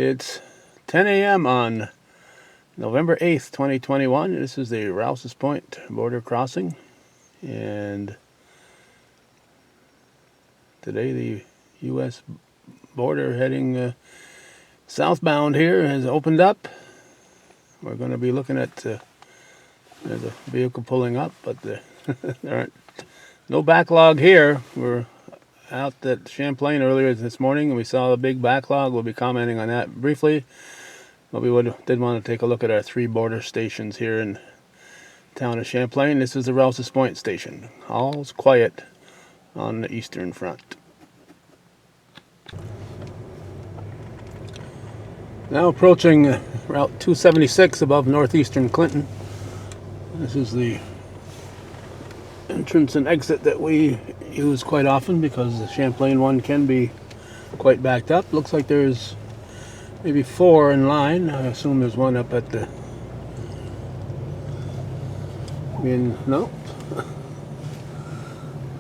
It's 10 a.m. on November 8th, 2021. This is the Rouse's Point border crossing, and today the U.S. border heading southbound here has opened up. We're going to be looking at there's a vehicle pulling up, but there aren't no backlog here. We're out at Champlain earlier this morning and we saw a big backlog. We'll be commenting on that briefly, but we did want to take a look at our three border stations here in town of Champlain. This is the Rouse's Point station. All's quiet on the eastern front. Now approaching Route 276 above northeastern Clinton. This is the entrance and exit that we use quite often because the Champlain one can be quite backed up. Looks like there's maybe 4 in line. I assume there's one up at the no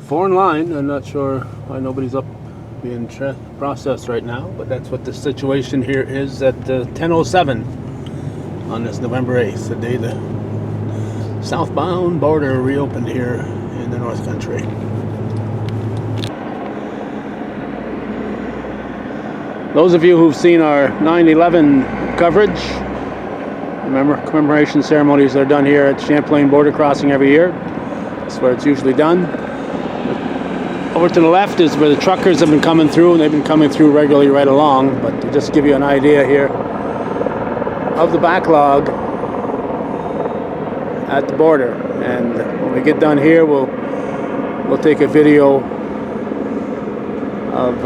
4 in line. I'm not sure why nobody's up being processed right now, but that's what the situation here is at 10:07 on this November 8th, the day the southbound border reopened here in the North Country. Those of you who've seen our 9/11 coverage, remember commemoration ceremonies are done here at Champlain border crossing every year. That's where it's usually done. Over to the left is where the truckers have been coming through, and they've been coming through regularly right along. But to just give you an idea here of the backlog at the border, and when we get done here, we'll take a video of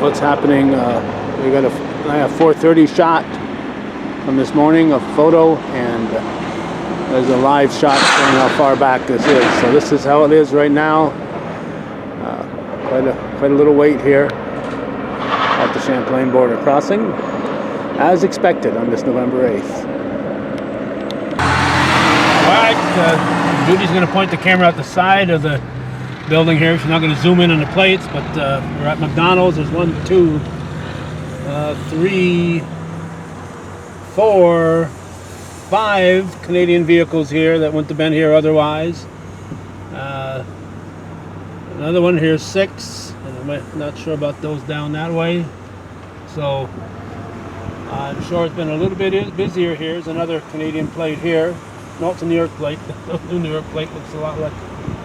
what's happening. We got a 4:30 shot from this morning, a photo, and there's a live shot showing how far back this is. So this is how it is right now. Quite a little wait here at the Champlain border crossing, as expected on this November 8th. Alright, Judy's going to point the camera out the side of the building here. She's not going to zoom in on the plates, but we're at McDonald's. There's 1, 2, 3, 4, 5 Canadian vehicles here that wouldn't have been here otherwise. Another one here, 6, and I'm not sure about those down that way. So I'm sure it's been a little bit busier here. There's another Canadian plate here. No, it's a New York plate. The New York plate looks a lot like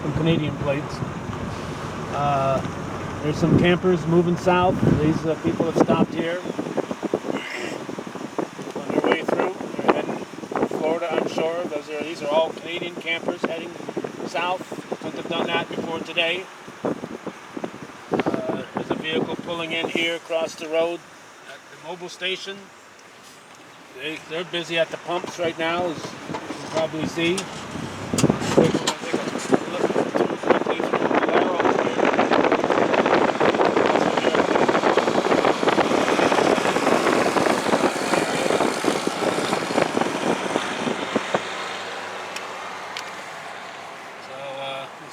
some Canadian plates. There's some campers moving south. These people have stopped here on their way through. They're heading to Florida, I'm sure. These are all Canadian campers heading south. Couldn't have done that before today. There's a vehicle pulling in here across the road at the mobile station. They're busy at the pumps right now, as you can probably see.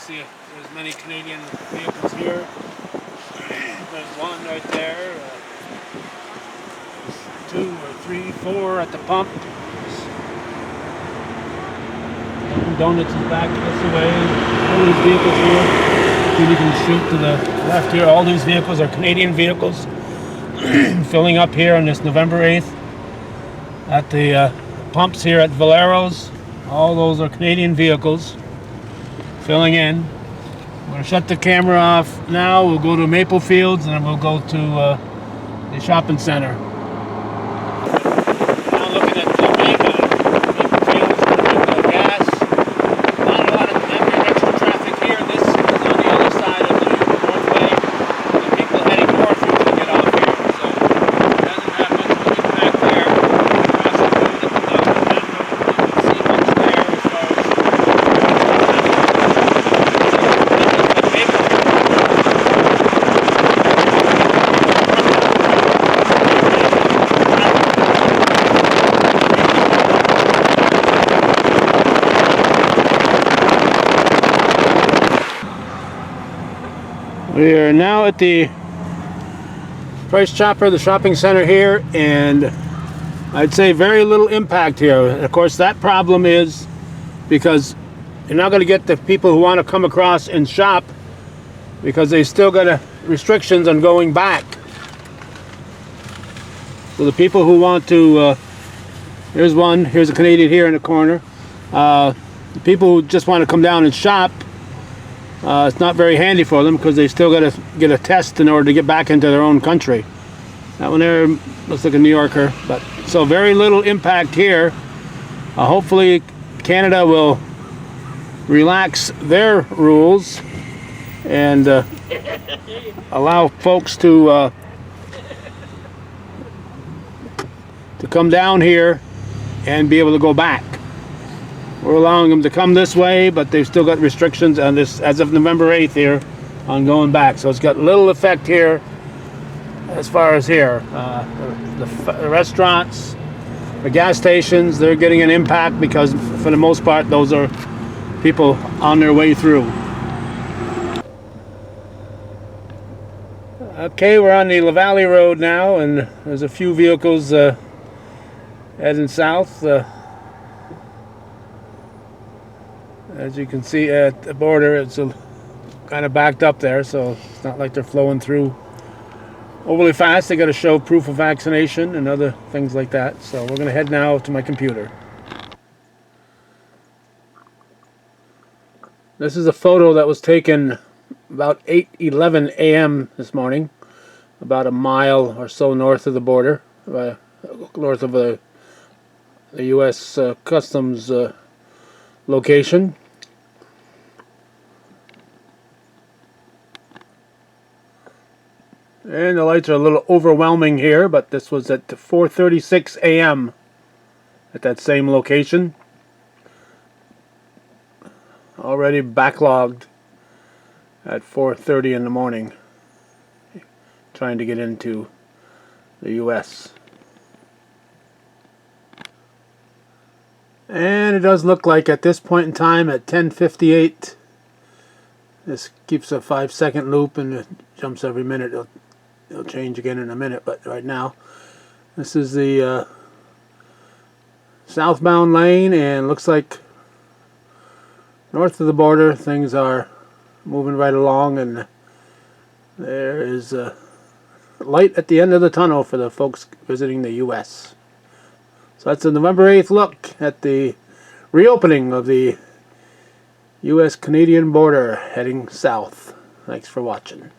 See if there's many Canadian vehicles here. There's one right there. 2 or 3, 4 at the pump. Donuts is back this way. All these vehicles here. You can shoot to the left here. All these vehicles are Canadian vehicles filling up here on this November 8th at the pumps here at Valero's. All those are Canadian vehicles filling in. I'm going to shut the camera off now. We'll go to Maple Fields and then we'll go to the shopping center. Now looking at the Maple Fields, the gas. Not a lot of extra traffic here. This is on the other side of the Northway. The people heading north usually get off here, so it doesn't have much moving back there. Across the road at the top of that road, you can see much there as far as We are now at the Price Chopper, the shopping center here, and I'd say very little impact here. And of course, that problem is because you're not going to get the people who want to come across and shop because they still got restrictions on going back. So the people who want to, here's a Canadian here in the corner. The people who just want to come down and shop, it's not very handy for them because they still got to get a test in order to get back into their own country. That one there looks like a New Yorker, but so very little impact here. Hopefully Canada will relax their rules and allow folks to come down here and be able to go back. We're allowing them to come this way, but they've still got restrictions on this as of November 8th here on going back. So it's got little effect here as far as here. The restaurants, the gas stations, they're getting an impact because for the most part those are people on their way through. Okay, we're on the La Valley Road now, and there's a few vehicles heading south. As you can see at the border, it's kind of backed up there, so it's not like they're flowing through overly fast. They got to show proof of vaccination and other things like that. So we're going to head now to my computer. This is a photo that was taken about 8:11 a.m. this morning, about a mile or so north of the border, north of the U.S. Customs location. And the lights are a little overwhelming here, but this was at 4:36 a.m. at that same location. Already backlogged at 4:30 in the morning, trying to get into the U.S. And it does look like at this point in time at 10:58, this keeps a 5-second loop and it jumps every minute. It'll change again in a minute, but right now this is the southbound lane, and looks like north of the border things are moving right along, and there is a light at the end of the tunnel for the folks visiting the U.S. So that's a November 8th look at the reopening of the U.S.-Canadian border heading south. Thanks for watching.